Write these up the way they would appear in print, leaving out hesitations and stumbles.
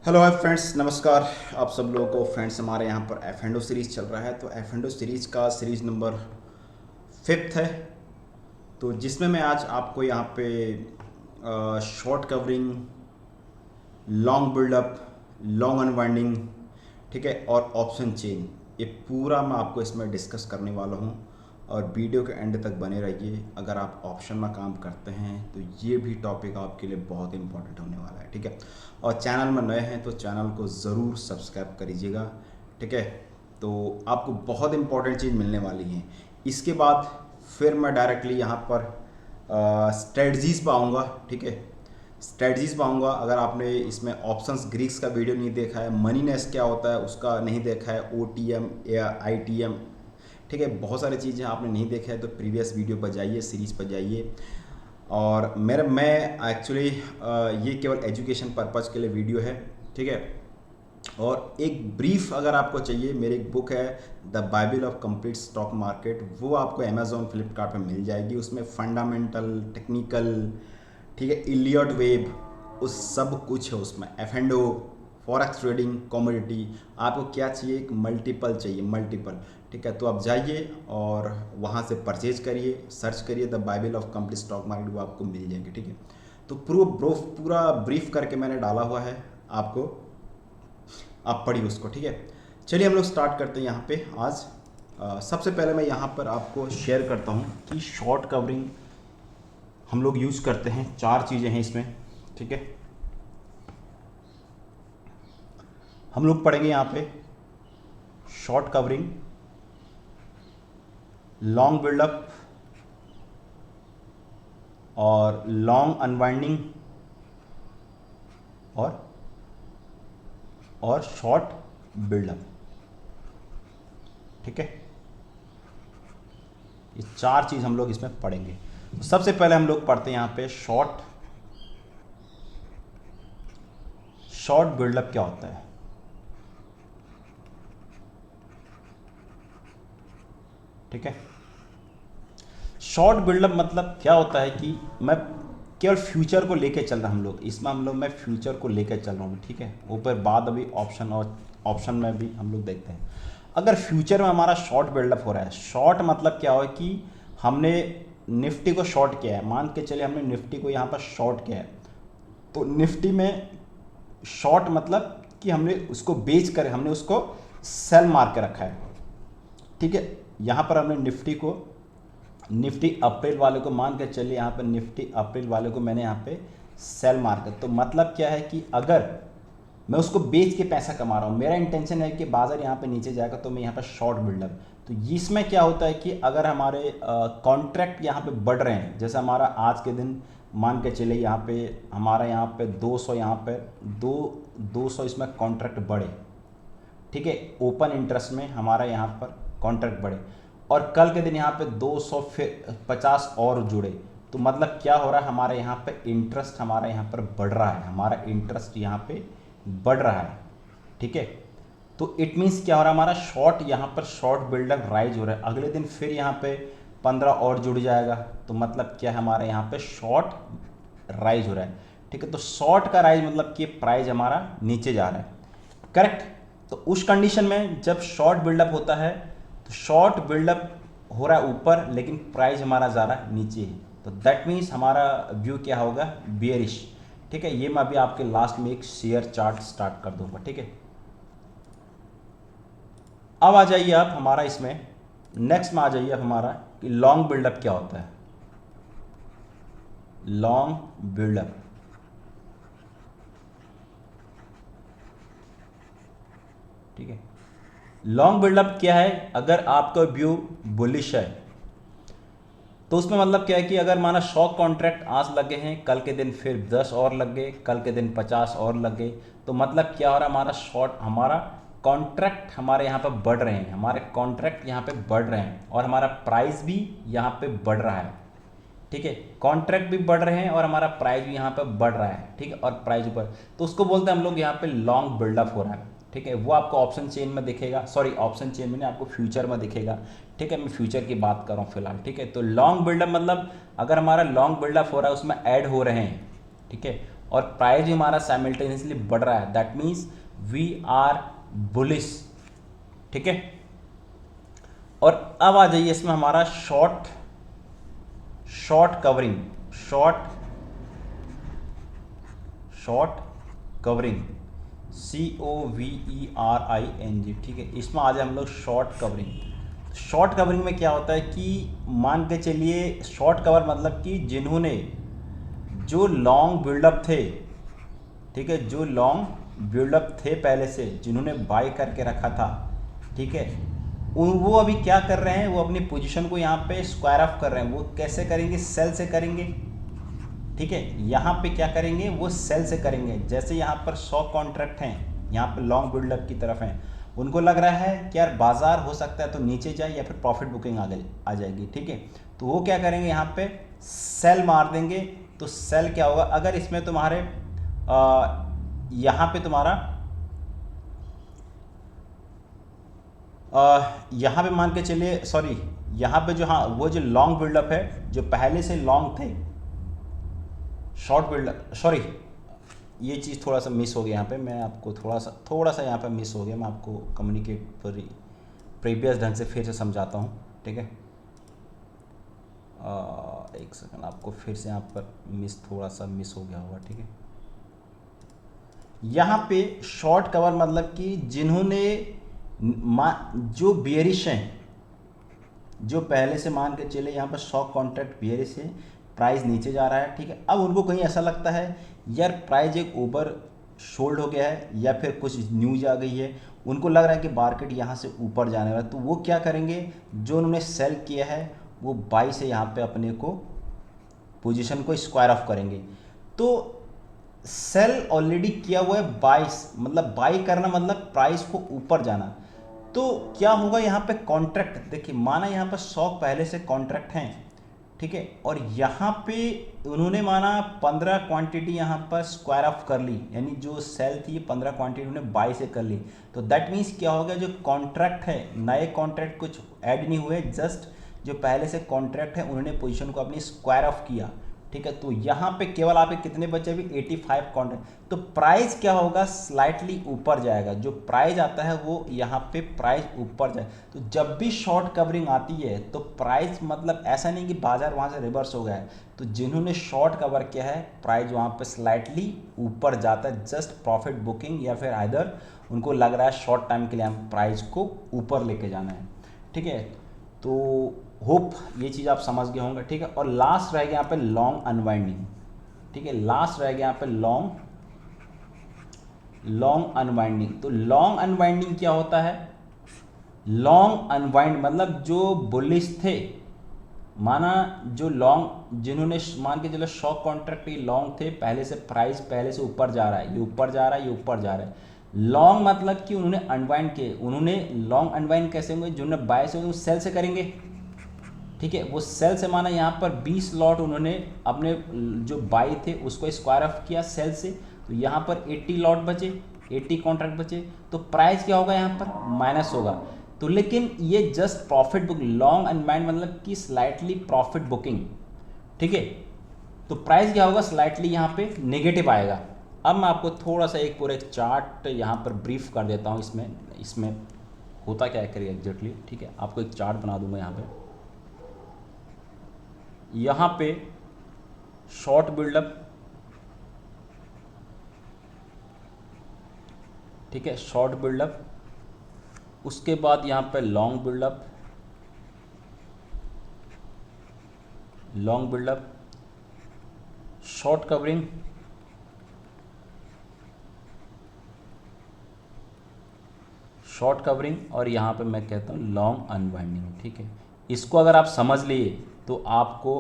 Hello hi friends, नमस्कार। आप सब लोगों को फ्रेंड्स, हमारे यहाँ पर एफ एंडो सीरीज़ चल रहा है। तो एफ एंडो सीरीज़ का सीरीज़ नंबर 5th है। तो जिसमें मैं आज आपको यहाँ पे short covering, long buildup, long unwinding, ठीक है, और ऑप्शन चेन, ये पूरा मैं आपको इसमें डिस्कस करने वाला हूँ। और वीडियो के एंड तक बने रहिए। अगर आप ऑप्शन में काम करते हैं तो ये भी टॉपिक आपके लिए बहुत इंपॉर्टेंट होने वाला है, ठीक है। और चैनल में नए हैं तो चैनल को ज़रूर सब्सक्राइब करिएगा, ठीक है। तो आपको बहुत इंपॉर्टेंट चीज़ मिलने वाली है। इसके बाद फिर मैं डायरेक्टली यहाँ पर स्ट्रेटजीज पर आऊँगा, ठीक है। स्ट्रेटजीज पाऊंगा। अगर आपने इसमें ऑप्शंस ग्रीक्स का वीडियो नहीं देखा है, मनी नेस्ट क्या होता है उसका नहीं देखा है, ओ टी एम या आई टी एम, ठीक है, बहुत सारी चीज़ें आपने नहीं देखा है तो प्रीवियस वीडियो पर जाइए, सीरीज़ पर जाइए। और मैं एक्चुअली ये केवल एजुकेशन पर्पज़ के लिए वीडियो है, ठीक है। और एक ब्रीफ अगर आपको चाहिए, मेरी एक बुक है the Bible of complete stock market, वो आपको अमेजोन फ्लिपकार्ट पे मिल जाएगी। उसमें फंडामेंटल, टेक्निकल, ठीक है, इलियट वेब, उस सब कुछ है उसमें। एफेंडो, फॉरेक्स ट्रेडिंग, कमोडिटी, आपको क्या चाहिए, एक मल्टीपल चाहिए, मल्टीपल, ठीक है। तो आप जाइए और वहाँ से परचेज करिए, सर्च करिए the Bible of complete stock market, वो आपको मिल जाएंगे, ठीक है। तो पूरा ब्रीफ करके मैंने डाला हुआ है आपको, आप पढ़िए उसको, ठीक है। चलिए हम लोग स्टार्ट करते हैं यहाँ पे आज। सबसे पहले मैं यहाँ पर आपको शेयर करता हूँ कि शॉर्ट कवरिंग हम लोग यूज़ करते हैं। 4 चीज़ें हैं इसमें, ठीक है। हम लोग पढ़ेंगे यहाँ पे शॉर्ट कवरिंग, लॉन्ग बिल्डअप और लॉन्ग अनवाइंडिंग और शॉर्ट बिल्डअप, ठीक है। ये 4 चीज़ हम लोग इसमें पढ़ेंगे। तो सबसे पहले हम लोग पढ़ते हैं यहाँ पे शॉर्ट बिल्डअप क्या होता है, ठीक है। शॉर्ट बिल्डअप मतलब क्या होता है कि मैं केवल फ्यूचर को लेके चल रहा, मैं फ्यूचर को लेके चल रहा हूँ, ठीक है। ऊपर बाद अभी ऑप्शन और ऑप्शन में भी हम लोग देखते हैं। अगर फ्यूचर में हमारा शॉर्ट बिल्डअप हो रहा है, शॉर्ट मतलब क्या हो कि हमने निफ्टी को शॉर्ट किया है, मान के चलिए हमने निफ्टी को यहाँ पर शॉर्ट किया है। तो निफ्टी में शॉर्ट मतलब कि हमने उसको बेच कर हमने उसको सेल मार के रखा है, ठीक है। यहाँ पर हमने निफ्टी अप्रैल वाले को मान के चलिए, यहाँ पर निफ्टी अप्रैल वाले को मैंने यहाँ पे सेल मार कर, तो मतलब क्या है कि अगर मैं उसको बेच के पैसा कमा रहा हूँ, मेरा इंटेंशन है कि बाजार यहाँ पे नीचे जाएगा तो मैं यहाँ पर शॉर्ट बिल्डअप। तो इसमें क्या होता है कि अगर हमारे कॉन्ट्रैक्ट यहाँ पे बढ़ रहे हैं, जैसे हमारा आज के दिन मान के चले यहाँ पे हमारा यहाँ पे 200, यहाँ पे 200 इसमें कॉन्ट्रैक्ट बढ़े, ठीक है। ओपन इंटरेस्ट में हमारा यहाँ पर कॉन्ट्रैक्ट बढ़े और कल के दिन यहाँ पे 200 फिर 50 और जुड़े, तो मतलब क्या हो रहा है, हमारे यहाँ पे इंटरेस्ट हमारा यहाँ पर बढ़ रहा है, हमारा इंटरेस्ट यहाँ पे बढ़ रहा है, ठीक है। तो इट मीन्स क्या हो रहा है, हमारा शॉर्ट यहाँ पर शॉर्ट बिल्डअप राइज हो रहा है। अगले दिन फिर यहाँ पे 15 और जुड़ जाएगा, तो मतलब क्या है, हमारे यहाँ पे शॉर्ट राइज हो रहा है, ठीक है। तो शॉर्ट का राइज मतलब कि प्राइस हमारा नीचे जा रहा है, करेक्ट। तो उस कंडीशन में जब शॉर्ट बिल्डअप होता है तो शॉर्ट बिल्डअप हो रहा है ऊपर लेकिन प्राइस हमारा जा रहा है नीचे है, तो दैट मीन्स हमारा व्यू क्या होगा, बियरिश, ठीक है। ये मैं अभी आपके लास्ट में एक शेयर चार्ट स्टार्ट कर दूंगा, ठीक है। अब आ जाइए आप हमारा इसमें नेक्स्ट में आ जाइए आप हमारा कि लॉन्ग बिल्डअप क्या होता है। लॉन्ग बिल्डअप, ठीक है। लॉन्ग बिल्डअप क्या है, अगर आपका व्यू बुलिश है तो उसमें मतलब क्या है कि अगर माना 100 कॉन्ट्रैक्ट आज लगे हैं, कल के दिन फिर 10 और लग गए, कल के दिन 50 और लग गए, तो मतलब क्या हो रहा है, हमारा कॉन्ट्रैक्ट हमारे यहाँ पर बढ़ रहे हैं, हमारे कॉन्ट्रैक्ट यहाँ पे बढ़ रहे हैं और हमारा प्राइस भी यहाँ पे बढ़ रहा है, ठीक है। कॉन्ट्रैक्ट भी बढ़ रहे हैं और हमारा प्राइस भी यहाँ पे बढ़ रहा है, ठीक है। और प्राइस ऊपर, तो उसको बोलते हैं हम लोग यहाँ पे लॉन्ग बिल्डअप हो रहा है, ठीक है। वो आपको ऑप्शन चेन में दिखेगा, सॉरी ऑप्शन चेन में नहीं, आपको फ्यूचर में दिखेगा, ठीक है। मैं फ्यूचर की बात कर रहा हूँ फिलहाल, ठीक है। तो लॉन्ग बिल्डअप मतलब अगर हमारा लॉन्ग बिल्डअप हो रहा है उसमें ऐड हो रहे हैं, ठीक है। और प्राइस भी हमारा साइमल्टेनियसली बढ़ रहा है, that means we are bullish. ठीक है, और अब आ जाइए इसमें हमारा short covering, short covering, COVERING। ठीक है, इसमें आ जाए हम लोग शॉर्ट कवरिंग। शॉर्ट कवरिंग में क्या होता है कि मान के चलिए शॉर्ट कवर मतलब कि जिन्होंने जो लॉन्ग बिल्डअप थे, ठीक है, जो लॉन्ग बिल्डअप थे पहले से, जिन्होंने बाय करके रखा था, ठीक है, वो अभी क्या कर रहे हैं, वो अपनी पोजीशन को यहाँ पे स्क्वायर ऑफ कर रहे हैं। वो कैसे करेंगे? सेल से करेंगे। ठीक है, यहाँ पे क्या करेंगे? वो सेल से करेंगे। जैसे यहाँ पर 100 कॉन्ट्रैक्ट हैं, यहाँ पे लॉन्ग बिल्डअप की तरफ हैं, उनको लग रहा है कि यार बाजार हो सकता है तो नीचे जाए या फिर प्रॉफिट बुकिंग आ जाएगी। ठीक है, तो वो क्या करेंगे? यहाँ पे सेल मार देंगे। तो सेल क्या होगा? अगर इसमें तुम्हारे यहाँ पे तुम्हारा यहाँ पे मान के चलिए, सॉरी, यहाँ पे जो, हाँ, वो जो लॉन्ग बिल्डअप है, जो पहले से लॉन्ग थे, शॉर्ट बिल्डअप, सॉरी, ये चीज़ थोड़ा सा मिस हो गया यहाँ पे, मैं आपको थोड़ा सा यहाँ पे मिस हो गया, मैं आपको कम्युनिकेट पर प्रीवियस ढंग से फिर से समझाता हूँ। ठीक है, एक सेकंड, आपको फिर से यहाँ पर थोड़ा सा मिस हो गया होगा। ठीक है, यहाँ पे शॉर्ट कवर मतलब कि जिन्होंने जो बियरिश हैं, जो पहले से मान के चले यहाँ पर 100 कॉन्ट्रैक्ट बियरिश है, प्राइस नीचे जा रहा है। ठीक है, अब उनको कहीं ऐसा लगता है यार प्राइस एक ओवर शोल्ड हो गया है या फिर कुछ न्यूज आ गई है, उनको लग रहा है कि मार्केट यहाँ से ऊपर जाने वाला है, तो वो क्या करेंगे? जो उन्होंने सेल किया है वो बाई से यहाँ पे अपने को पोजीशन को स्क्वायर ऑफ करेंगे। तो सेल ऑलरेडी किया हुआ है, मतलब बाई करना मतलब प्राइस को ऊपर जाना। तो क्या होगा यहाँ पे? कॉन्ट्रैक्ट, देखिए, माना यहाँ पर 100 पहले से कॉन्ट्रैक्ट हैं, ठीक है, और यहाँ पे उन्होंने माना 15 क्वांटिटी यहाँ पर स्क्वायर ऑफ कर ली, यानी जो सेल थी 15 क्वांटिटी उन्होंने बाई से कर ली। तो दैट मीन्स क्या हो गया? जो कॉन्ट्रैक्ट है, नए कॉन्ट्रैक्ट कुछ ऐड नहीं हुए, जस्ट जो पहले से कॉन्ट्रैक्ट है उन्होंने पोजीशन को अपनी स्क्वायर ऑफ किया। ठीक है, तो यहाँ पे केवल आप कितने बचे? अभी 85 कॉन्ट्रैक्ट। तो प्राइस क्या होगा? स्लाइटली ऊपर जाएगा। जो प्राइस आता है वो यहाँ पे प्राइस ऊपर जाए। तो जब भी शॉर्ट कवरिंग आती है तो प्राइस, मतलब ऐसा नहीं कि बाजार वहाँ से रिवर्स हो गया है, तो जिन्होंने शॉर्ट कवर किया है प्राइस वहाँ पे स्लाइटली ऊपर जाता है, जस्ट प्रॉफिट बुकिंग, या फिर आइदर उनको लग रहा है शॉर्ट टाइम के लिए हम प्राइस को ऊपर लेके जाना है। ठीक है, तो होप ये चीज़ आप समझ गए होंगे। ठीक है, और लास्ट रह गया यहाँ पे लॉन्ग अनवाइंडिंग। ठीक है, लास्ट रह गया यहाँ पे लॉन्ग अनवाइंडिंग। तो लॉन्ग अनवाइंडिंग क्या होता है? लॉन्ग अनवाइंड मतलब जो बुलिश थे, माना जो लॉन्ग, जिन्होंने मान के चलो 100 कॉन्ट्रैक्ट ये लॉन्ग थे, पहले से प्राइस पहले से ऊपर जा रहा है, ये ऊपर जा रहा है, ये ऊपर जा रहा है। लॉन्ग मतलब कि उन्होंने अनवाइंड किए, उन्होंने लॉन्ग अनवाइंड कैसे होंगे? जिन्होंने बाय से सेल से करेंगे। ठीक है, वो सेल से माना यहाँ पर 20 लॉट उन्होंने अपने जो बाई थे उसको स्क्वायर ऑफ किया सेल से, तो यहाँ पर 80 लॉट बचे, 80 कॉन्ट्रैक्ट बचे, तो प्राइस क्या होगा? यहाँ पर माइनस होगा। तो लेकिन ये just profit booking, long unwind मतलब कि स्लाइटली प्रॉफिट बुकिंग। ठीक है, तो प्राइस क्या होगा? स्लाइटली यहाँ पे नेगेटिव आएगा। अब मैं आपको थोड़ा सा एक चार्ट यहाँ पर ब्रीफ कर देता हूँ, इसमें होता क्या है करिए एग्जैक्टली। ठीक है, आपको एक चार्ट बना दूंगा यहाँ पे शॉर्ट बिल्डअप, ठीक है, शॉर्ट बिल्डअप, उसके बाद यहाँ पे लॉन्ग बिल्डअप, शॉर्ट कवरिंग, और यहाँ पे मैं कहता हूँ लॉन्ग अनवाइंडिंग। ठीक है, इसको अगर आप समझ लिए तो आपको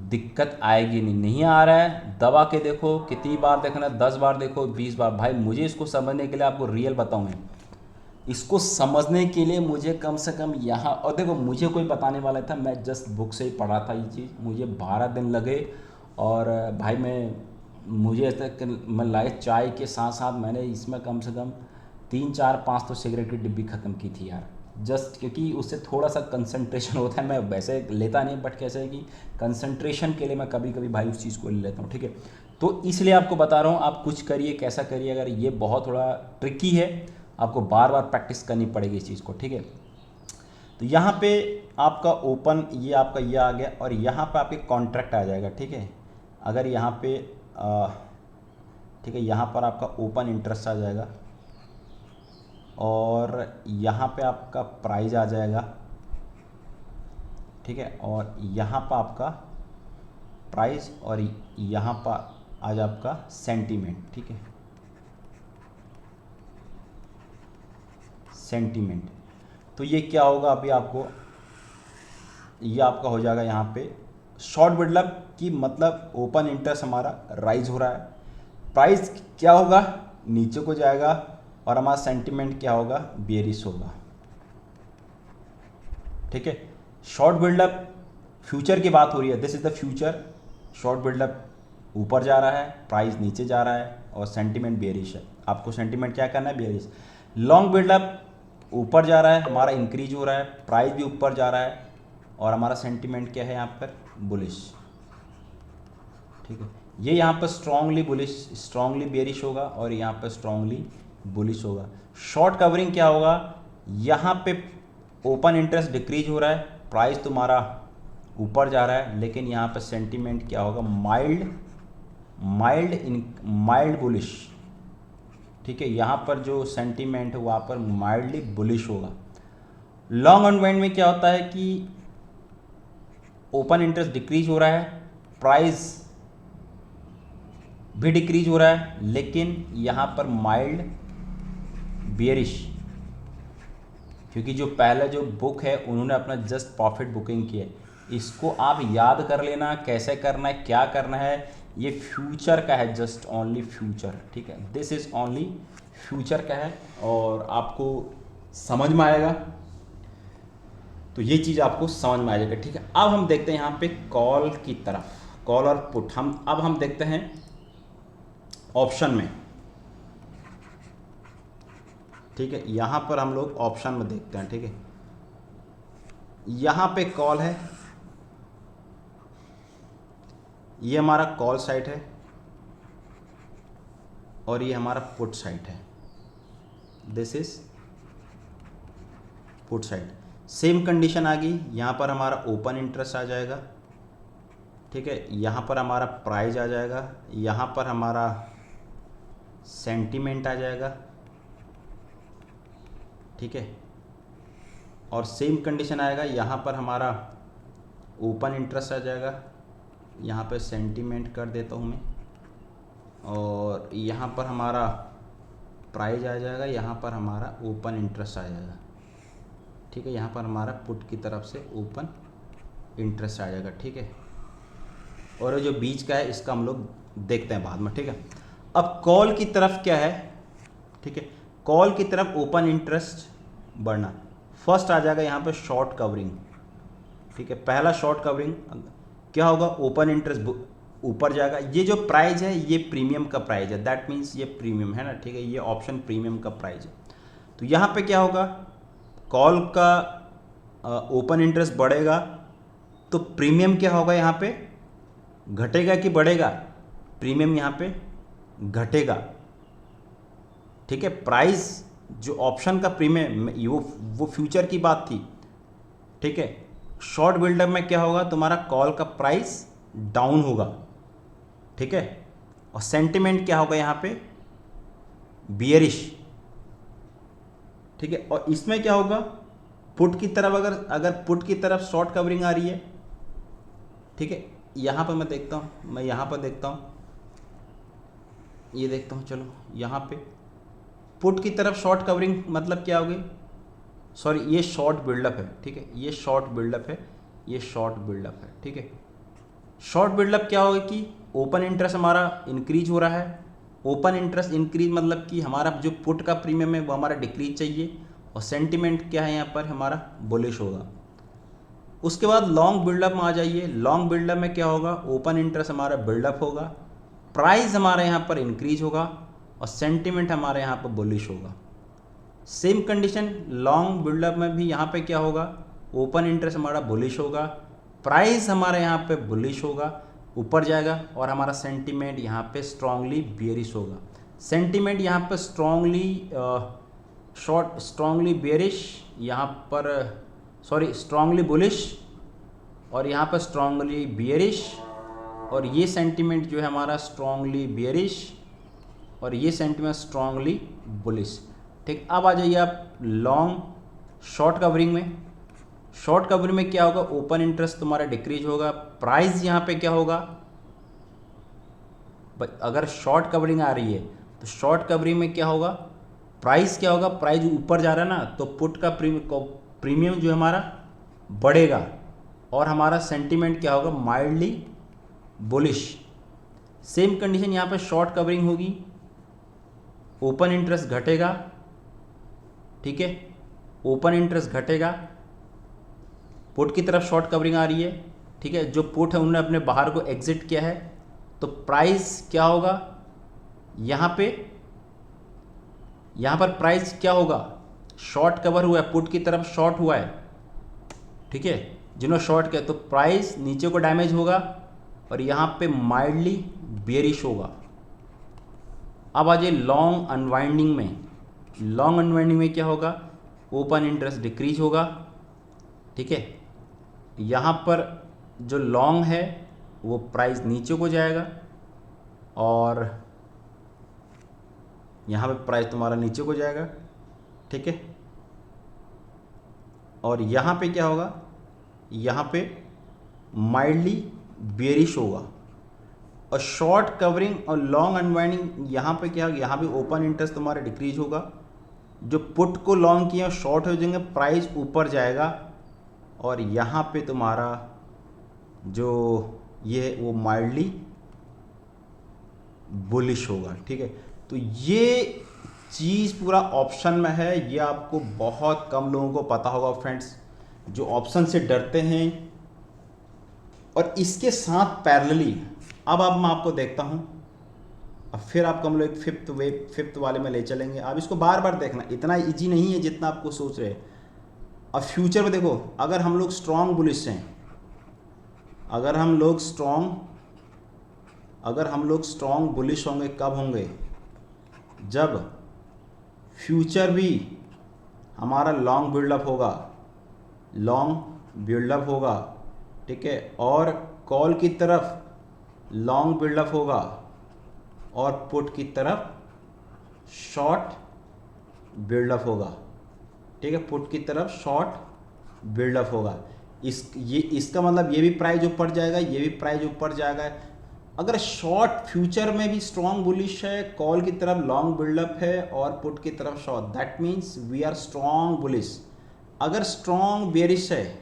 दिक्कत आएगी नहीं आ रहा है दबा के देखो, कितनी बार देखना, 10 बार देखो, 20 बार। भाई मुझे इसको समझने के लिए, आपको रियल बताऊँ मैं, इसको समझने के लिए मुझे कम से कम यहाँ, और देखो मुझे कोई बताने वाला था, मैं जस्ट बुक से ही पढ़ा था ये चीज़, मुझे 12 दिन लगे। और भाई मुझे ऐसा मैं लाए चाय के साथ साथ मैंने इसमें कम से कम 3 4 5 तो सिगरेट की डिब्बी ख़त्म की थी यार, जस्ट क्योंकि उससे थोड़ा सा कंसंट्रेशन होता है। मैं वैसे लेता नहीं, बट कैसे है कि कंसंट्रेशन के लिए मैं कभी कभी भाई उस चीज़ को ले लेता हूँ। ठीक है, तो इसलिए आपको बता रहा हूँ, आप कुछ करिए, कैसा करिए, अगर ये बहुत थोड़ा ट्रिकी है, आपको बार बार प्रैक्टिस करनी पड़ेगी इस चीज़ को, ठीक है। तो यहाँ पे आपका ओपन, ये आपका ये आ गया, और यहाँ पे आपके कॉन्ट्रैक्ट आ जाएगा, ठीक है। अगर यहाँ पे ठीक है, यहाँ पर आपका ओपन इंटरेस्ट आ जाएगा, और यहाँ पे आपका प्राइस आ जाएगा, ठीक है, और यहाँ पर आपका प्राइस, और यहाँ पर आज आपका सेंटीमेंट, ठीक है, सेंटीमेंट। तो ये क्या होगा अभी आपको, ये आपका हो जाएगा यहाँ पे शॉर्ट बिल्डअप की, मतलब ओपन इंटरेस्ट हमारा राइज हो रहा है, प्राइस क्या होगा, नीचे को जाएगा, और हमारा सेंटीमेंट क्या होगा, बेयरिश होगा, ठीक है। शॉर्ट बिल्डअप फ्यूचर की बात हो रही है, this is the future. Short buildup ऊपर जा रहा है, प्राइस नीचे जा रहा है, और सेंटीमेंट बेयरिश है। आपको सेंटीमेंट क्या करना है, बेयरिश। लॉन्ग बिल्डअप ऊपर जा रहा है, हमारा इंक्रीज हो रहा है, प्राइस भी ऊपर जा रहा है, और हमारा सेंटीमेंट क्या है यहाँ पर, बुलिश, ठीक है। ये यहाँ पर स्ट्रांगली बुलिश, स्ट्रांगली बेयरिश होगा, और यहाँ पर स्ट्रांगली बुलिश होगा। शॉर्ट कवरिंग क्या होगा, यहाँ पे ओपन इंटरेस्ट डिक्रीज हो रहा है, प्राइस तुम्हारा ऊपर जा रहा है, लेकिन यहाँ पर सेंटीमेंट क्या होगा, माइल्ड बुलिश, ठीक है। यहाँ पर जो सेंटीमेंट है वहाँ पर माइल्डली बुलिश होगा। लॉन्ग अनवाइंड में क्या होता है कि ओपन इंटरेस्ट डिक्रीज हो रहा है, प्राइस भी डिक्रीज हो रहा है, लेकिन यहाँ पर माइल्ड बेयरिश, क्योंकि जो पहला जो बुक है उन्होंने अपना जस्ट प्रॉफिट बुकिंग की है। इसको आप याद कर लेना, कैसे करना है, क्या करना है। ये फ्यूचर का है, जस्ट ओनली फ्यूचर, ठीक है, दिस इज ओनली फ्यूचर का है, और आपको समझ में आएगा। तो ये चीज़ आपको समझ में आ जाएगा, ठीक है। अब हम देखते हैं यहाँ पे कॉल की तरफ, कॉल और पुट। अब हम देखते हैं ऑप्शन में, ठीक है। यहाँ पर हम लोग ऑप्शन में देखते हैं, ठीक है। यहाँ पे कॉल है, ये हमारा कॉल साइड है, और ये हमारा पुट साइड है, this is put side. Same condition आ गई, यहाँ पर हमारा ओपन इंटरेस्ट आ जाएगा, ठीक है, यहाँ पर हमारा प्राइस आ जाएगा, यहाँ पर हमारा सेंटीमेंट आ जाएगा, ठीक है, और सेम कंडीशन आएगा, यहाँ पर हमारा ओपन इंटरेस्ट आ जाएगा, यहाँ पर सेंटीमेंट कर देता हूँ मैं, और यहाँ पर हमारा प्राइस आ जाएगा, यहाँ पर हमारा ओपन इंटरेस्ट आ जाएगा, ठीक है। यहाँ पर हमारा पुट की तरफ से ओपन इंटरेस्ट आ जाएगा, ठीक है। और जो बीच का है इसका हम लोग देखते हैं बाद में, ठीक है। अब कॉल की तरफ क्या है, ठीक है, कॉल की तरफ ओपन इंटरेस्ट बढ़ना, फर्स्ट आ जाएगा यहाँ पे शॉर्ट कवरिंग, ठीक है। पहला शॉर्ट कवरिंग क्या होगा, ओपन इंटरेस्ट ऊपर जाएगा। ये जो प्राइस है ये प्रीमियम का प्राइस है, दैट मीन्स ये प्रीमियम है ना, ठीक है, ये ऑप्शन प्रीमियम का प्राइस है। तो यहाँ पे क्या होगा, कॉल का ओपन इंटरेस्ट बढ़ेगा, तो प्रीमियम क्या होगा, यहाँ पे घटेगा कि बढ़ेगा, प्रीमियम यहाँ पे घटेगा, ठीक है। प्राइस जो ऑप्शन का प्रीमियम, वो फ्यूचर की बात थी, ठीक है। शॉर्ट बिल्डअप में क्या होगा, तुम्हारा कॉल का प्राइस डाउन होगा, ठीक है, और सेंटीमेंट क्या होगा यहाँ पे, बियरिश, ठीक है। और इसमें क्या होगा, पुट की तरफ अगर पुट की तरफ शॉर्ट कवरिंग आ रही है, ठीक है, यहाँ पर मैं देखता हूँ, मैं यहाँ पर देखता हूँ, ये देखता हूँ, चलो यहाँ पे पुट की तरफ शॉर्ट कवरिंग मतलब क्या होगी, सॉरी ये शॉर्ट बिल्डअप है, ठीक है, ये शॉर्ट बिल्डअप है, ये शॉर्ट बिल्डअप है, ठीक है। शॉर्ट बिल्डअप क्या होगा कि ओपन इंटरेस्ट हमारा इंक्रीज हो रहा है, ओपन इंटरेस्ट इंक्रीज मतलब कि हमारा जो पुट का प्रीमियम है वो हमारा डिक्रीज चाहिए, और सेंटीमेंट क्या है यहाँ पर हमारा बुलिश होगा। उसके बाद लॉन्ग बिल्डअप में आ जाइए, लॉन्ग बिल्डअप में क्या होगा, ओपन इंटरेस्ट हमारा बिल्डअप होगा, प्राइस हमारे यहाँ पर इंक्रीज होगा, और सेंटीमेंट हमारे यहाँ पर बुलिश होगा। सेम कंडीशन लॉन्ग बिल्डअप में भी यहाँ पे क्या होगा, ओपन इंटरेस्ट हमारा बुलिश होगा, प्राइस हमारे यहाँ पे बुलिश होगा, ऊपर जाएगा और हमारा सेंटीमेंट यहाँ पे स्ट्रांगली बेयरिश होगा। सेंटीमेंट यहाँ पर स्ट्रांगली बेयरिश, यहाँ पर सॉरी स्ट्रांगली बुलिश, और यहाँ पर स्ट्रांगली बियरिश, और ये सेंटीमेंट जो है हमारा स्ट्रांगली बियरिश, और ये सेंटीमेंट स्ट्रांगली बुलिश। ठीक, अब आ जाइए आप लॉन्ग शॉर्ट कवरिंग में। शॉर्ट कवरिंग में क्या होगा, ओपन इंटरेस्ट तुम्हारा डिक्रीज होगा, प्राइस यहाँ पे क्या होगा, अगर शॉर्ट कवरिंग आ रही है तो शॉर्ट कवरिंग में क्या होगा, प्राइस क्या होगा, प्राइस ऊपर जा रहा है ना, तो पुट का प्रीमियम जो हमारा बढ़ेगा और हमारा सेंटीमेंट क्या होगा, माइल्डली बुलिश। सेम कंडीशन यहाँ पे शॉर्ट कवरिंग होगी, ओपन इंटरेस्ट घटेगा, ठीक है, ओपन इंटरेस्ट घटेगा, पुट की तरफ शॉर्ट कवरिंग आ रही है, ठीक है, जो पुट है उन्होंने अपने बाहर को एग्जिट किया है, तो प्राइस क्या होगा, यहाँ पर प्राइस क्या होगा, शॉर्ट कवर हुआ है, पुट की तरफ शॉर्ट हुआ है, ठीक है, जिन्होंने शॉर्ट किया तो प्राइस नीचे को डैमेज होगा और यहाँ पे माइल्डली बेयरिश होगा। अब आ जाइए लॉन्ग अनवाइंडिंग में। लॉन्ग अनवाइंडिंग में क्या होगा, ओपन इंटरेस्ट डिक्रीज होगा, ठीक है, यहाँ पर जो लॉन्ग है वो प्राइस नीचे को जाएगा और यहाँ पे प्राइस तुम्हारा नीचे को जाएगा, ठीक है, और यहाँ पे क्या होगा, यहाँ पे माइल्डली बेयरिश होगा। और शॉर्ट कवरिंग और लॉन्ग अनवाइंडिंग यहाँ पे क्या होगा, यहाँ पे ओपन इंटरेस्ट तुम्हारा डिक्रीज होगा, जो पुट को लॉन्ग किए शॉर्ट हो जाएंगे, प्राइस ऊपर जाएगा और यहाँ पे तुम्हारा जो ये वो माइल्डली बुलिश होगा, ठीक है। तो ये चीज़ पूरा ऑप्शन में है, ये आपको बहुत कम लोगों को पता होगा फ्रेंड्स, जो ऑप्शन से डरते हैं। और इसके साथ पैरेलली अब मैं आपको देखता हूँ, अब फिर आपको हम लोग फिफ्थ वाले में ले चलेंगे। आप इसको बार बार देखना, इतना इजी नहीं है जितना आपको सोच रहे हैं। अब फ्यूचर में देखो, अगर हम लोग स्ट्रॉन्ग बुलिश हैं, अगर हम लोग स्ट्रॉन्ग बुलिश होंगे, कब होंगे, जब फ्यूचर भी हमारा लॉन्ग बिल्डअप होगा, ठीक है, और कॉल की तरफ लॉन्ग बिल्डअप होगा और पुट की तरफ शॉर्ट बिल्डअप होगा, ठीक है, पुट की तरफ शॉर्ट बिल्डअप होगा। इसका मतलब ये भी प्राइस ऊपर जाएगा, ये भी प्राइस ऊपर जाएगा। अगर शॉर्ट फ्यूचर में भी स्ट्रॉन्ग बुलिश है, कॉल की तरफ लॉन्ग बिल्डअप है और पुट की तरफ short, that means we are strong bullish. अगर स्ट्रॉन्ग बेयरिश है,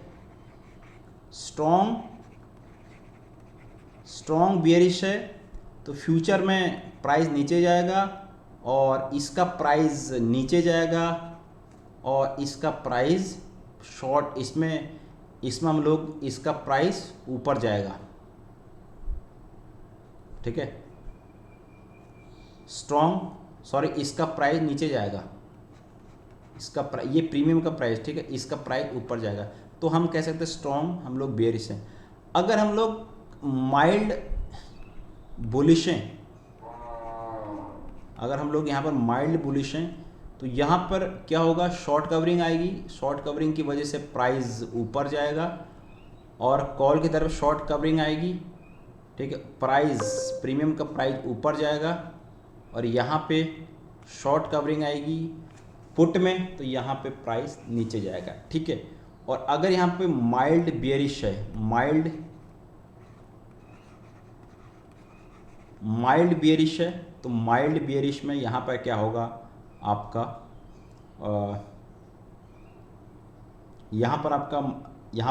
स्ट्रॉन्ग बेयरिश है, तो फ्यूचर में प्राइस नीचे जाएगा और इसका प्राइस नीचे जाएगा और इसका प्राइस शॉर्ट, इसमें हम लोग इसका प्राइस ऊपर जाएगा, ठीक है, इसका प्राइस नीचे जाएगा, ये प्रीमियम का प्राइस, ठीक है, इसका प्राइस ऊपर जाएगा। तो हम कह सकते हैं स्ट्रॉन्ग हम लोग बेयरिश हैं। अगर हम लोग माइल्ड बुलिश हैं, अगर हम लोग यहाँ पर माइल्ड बुलिश हैं, तो यहाँ पर क्या होगा, शॉर्ट कवरिंग आएगी, शॉर्ट कवरिंग की वजह से प्राइस ऊपर जाएगा और कॉल की तरफ शॉर्ट कवरिंग आएगी, ठीक है, प्रीमियम का प्राइस ऊपर जाएगा और यहाँ पे शॉर्ट कवरिंग आएगी पुट में, तो यहाँ पे प्राइस नीचे जाएगा, ठीक है। और अगर यहाँ पे माइल्ड बेयरिश है, माइल्ड बेयरिश है, तो माइल्ड बेयरिश में यहाँ पर क्या होगा आपका, यहाँ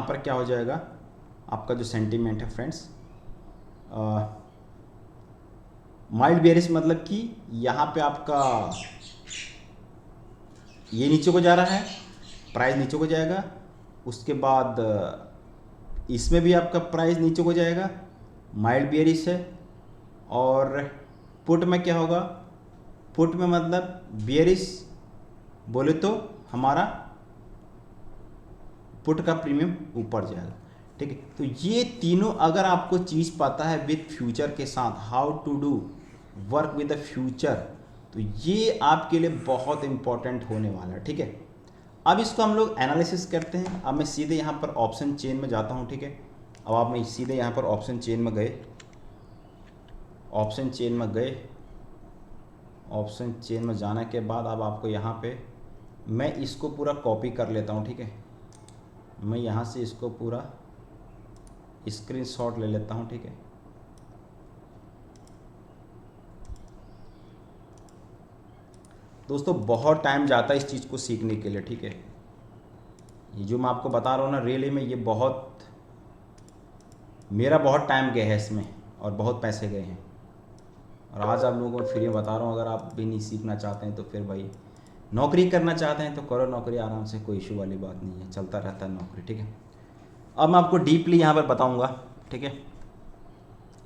पर क्या हो जाएगा आपका जो सेंटीमेंट है फ्रेंड्स, माइल्ड बेयरिश मतलब कि यहाँ पे आपका ये नीचे को जा रहा है, प्राइस नीचे को जाएगा, उसके बाद इसमें भी आपका प्राइस नीचे को जाएगा, माइल्ड बेयरिश है। और पुट में क्या होगा, पुट में मतलब बेयरिश बोले तो हमारा पुट का प्रीमियम ऊपर जाएगा, ठीक है। तो ये तीनों अगर आपको चीज़ पता है विद फ्यूचर के साथ, how to do work with the future, तो ये आपके लिए बहुत इंपॉर्टेंट होने वाला है। ठीक है, अब इसको हम लोग एनालिसिस करते हैं। अब मैं सीधे यहाँ पर ऑप्शन चेन में जाता हूँ। ठीक है, अब आप मैं सीधे यहाँ पर ऑप्शन चेन में गए, ऑप्शन चेन में गए, ऑप्शन चेन में जाने के बाद अब आपको यहाँ पे मैं इसको पूरा कॉपी कर लेता हूँ। ठीक है, मैं यहाँ से इसको पूरा स्क्रीनशॉट ले लेता हूँ। ठीक है, दोस्तों बहुत टाइम जाता है इस चीज़ को सीखने के लिए। ठीक है, ये जो मैं आपको बता रहा हूँ ना, रियली में ये बहुत, मेरा बहुत टाइम गया है इसमें और बहुत पैसे गए हैं। और आज आप लोगों को फ्री में बता रहा हूँ, अगर आप भी नहीं सीखना चाहते हैं तो फिर भाई नौकरी करना चाहते हैं तो करो नौकरी आराम से, कोई इशू वाली बात नहीं है, चलता रहता है नौकरी। ठीक है, अब मैं आपको डीपली यहाँ पर बताऊँगा। ठीक है,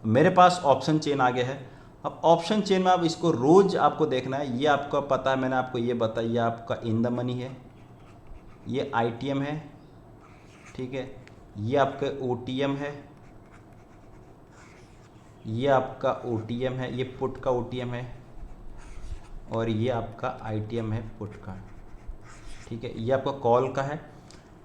मेरे पास ऑप्शन चेन आ गया है। अब ऑप्शन चेन में आप इसको रोज़ आपको देखना है। ये आपको पता है, मैंने आपको ये बताया, ये आपका इन द मनी है, ये ITM है। ठीक है, ये आपका OTM है, ये आपका OTM है, ये पुट का OTM है, और ये आपका ITM है पुट का। ठीक है, ये आपका कॉल का है।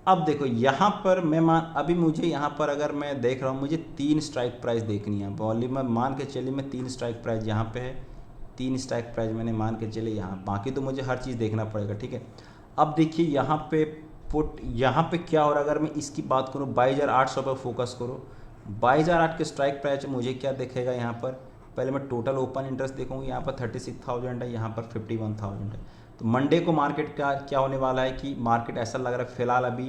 अब देखो यहाँ पर मैं अभी मुझे यहाँ पर अगर मैं देख रहा हूँ, मुझे 3 स्ट्राइक प्राइस देखनी है। वॉल्यूम में मान के चलिए मैं 3 स्ट्राइक प्राइस यहाँ पे है, 3 स्ट्राइक प्राइस मैंने मान के चले यहाँ, बाकी तो मुझे हर चीज़ देखना पड़ेगा। ठीक है, अब देखिए यहाँ पे पुट, यहाँ पे क्या हो रहा है, अगर मैं इसकी बात करूँ 22,800 पर फोकस करो, 22,800 के स्ट्राइक प्राइस मुझे क्या दिखेगा यहाँ पर, पहले मैं टोटल ओपन इंटरेस्ट देखूँगी, यहाँ पर 36,000 है, यहाँ पर 51,000 है। तो मंडे को मार्केट का क्या होने वाला है कि मार्केट ऐसा लग रहा है फिलहाल अभी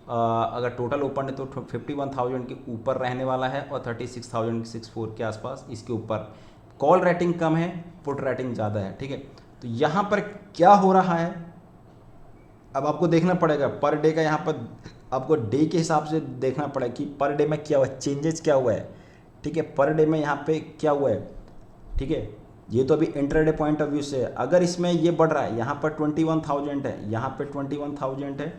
अगर टोटल ओपन है तो 51,000 के ऊपर रहने वाला है और 36,064 के आसपास इसके ऊपर। कॉल रेटिंग कम है, पुट रेटिंग ज़्यादा है। ठीक है, तो यहाँ पर क्या हो रहा है, अब आपको देखना पड़ेगा पर डे का, यहाँ पर आपको डे के हिसाब से देखना पड़ेगा कि पर डे में क्या हुआ है, चेंजेस क्या हुआ है। ठीक है, पर डे में यहाँ पे क्या हुआ है। ठीक है, ये तो अभी इंट्राडे पॉइंट ऑफ व्यू से है। अगर इसमें ये बढ़ रहा है, यहाँ पर 21,000 है, यहाँ पे 21,000 है,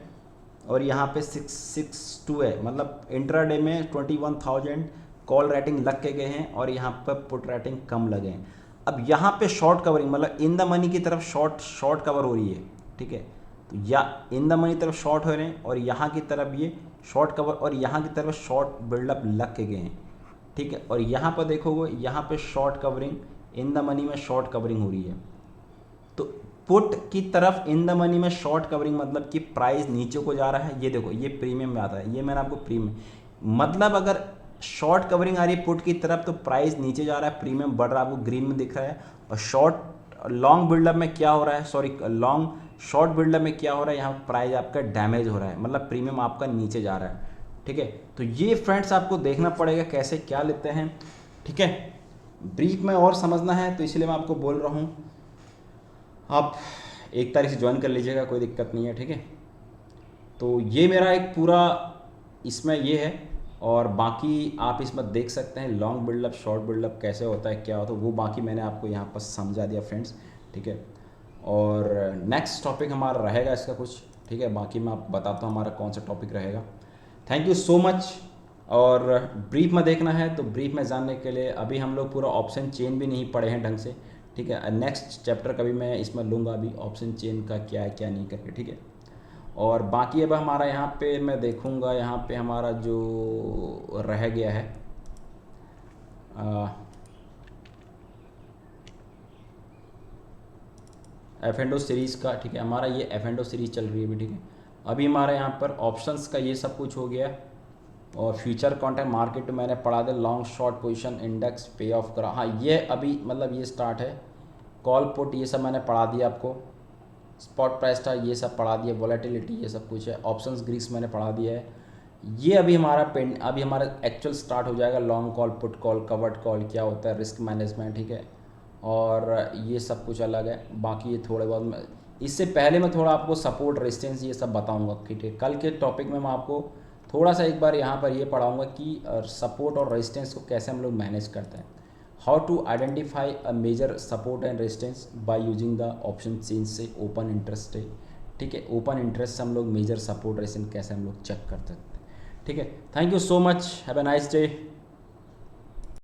और यहाँ पे 662 है, मतलब इंट्राडे में 21,000 कॉल रेटिंग लग के गए हैं और यहाँ पर पुट रेटिंग कम लगे हैं। अब यहाँ पे शॉर्ट कवरिंग, मतलब इन द मनी की तरफ शॉर्ट कवर हो रही है। ठीक है, तो या इन द मनी तरफ शॉर्ट हो रहे हैं और यहाँ की तरफ ये शॉर्ट कवर, और यहाँ की तरफ शॉर्ट बिल्डअप लग के गए हैं। ठीक है, और यहाँ पर देखोगे, यहाँ पे short covering, in the money में शॉर्ट कवरिंग हो रही है। तो पुट की तरफ इन द मनी में शॉर्ट कवरिंग मतलब कि प्राइस नीचे को जा रहा है। ये देखो, ये प्रीमियम में आता है, ये मैंने आपको प्रीमियम, मतलब अगर शॉर्ट कवरिंग आ रही है पुट की तरफ तो प्राइस नीचे जा रहा है, प्रीमियम बढ़ रहा है, आपको ग्रीन में दिख रहा है। और लॉन्ग बिल्डअप में क्या हो रहा है, सॉरी शॉर्ट बिल्डअप में क्या हो रहा है, यहाँ प्राइस आपका डैमेज हो रहा है, मतलब प्रीमियम आपका नीचे जा रहा है। ठीक है, तो ये फ्रेंड्स आपको देखना पड़ेगा कैसे क्या लेते हैं। ठीक है, ब्रीफ में और समझना है तो इसलिए मैं आपको बोल रहा हूँ, आप 1 तारीख से ज्वाइन कर लीजिएगा, कोई दिक्कत नहीं है। ठीक है, तो ये मेरा एक पूरा इसमें ये है, और बाकी आप इसमें देख सकते हैं लॉन्ग बिल्डअप शॉर्ट बिल्डअप कैसे होता है, क्या होता है, वो बाकी मैंने आपको यहाँ पर समझा दिया फ्रेंड्स। ठीक है, और नेक्स्ट टॉपिक हमारा रहेगा इसका कुछ। ठीक है, बाकी मैं आपको बताता हूँ हमारा कौन सा टॉपिक रहेगा। Thank you so much. और ब्रीफ में देखना है तो ब्रीफ में जानने के लिए अभी हम लोग पूरा ऑप्शन चेन भी नहीं पढ़े हैं ढंग से। ठीक है, नेक्स्ट चैप्टर का भी मैं इसमें लूँगा अभी, ऑप्शन चेन का क्या है क्या नहीं करके। ठीक है, और बाकी अब हमारा यहाँ पे मैं देखूँगा, यहाँ पे हमारा जो रह गया है F&O सीरीज़ का। ठीक है, हमारा ये F&O सीरीज़ चल रही है अभी। ठीक है, अभी हमारा यहाँ पर ऑप्शंस का ये सब कुछ हो गया, और फ्यूचर कॉन्ट्रैक्ट मार्केट मैंने पढ़ा दिया, लॉन्ग शॉर्ट पोजीशन इंडेक्स पे ऑफ करा, हाँ ये अभी मतलब ये स्टार्ट है। कॉल पुट ये सब मैंने पढ़ा दिया आपको, स्पॉट प्राइस था ये सब पढ़ा दिया, वोलेटिलिटी ये सब कुछ है, ऑप्शंस ग्रीस मैंने पढ़ा दिया है। ये अभी हमारा अभी हमारा एक्चुअल स्टार्ट हो जाएगा, long call put call covered call क्या होता है, रिस्क मैनेजमेंट। ठीक है, और ये सब कुछ अलग है, बाकी ये थोड़े बहुत इससे पहले मैं थोड़ा आपको सपोर्ट रेजिस्टेंस ये सब बताऊंगा। ठीक है, कल के टॉपिक में मैं आपको थोड़ा सा एक बार यहाँ पर ये पढ़ाऊंगा कि सपोर्ट और रेजिस्टेंस को कैसे हम लोग मैनेज करते हैं, how to identify a major support and resistance by using the option chain से ओपन इंटरेस्ट है। ठीक है, ओपन इंटरेस्ट से हम लोग मेजर सपोर्ट रेजिस्टेंस कैसे हम लोग चेक करते हैं। ठीक है, thank you so much, have a nice day.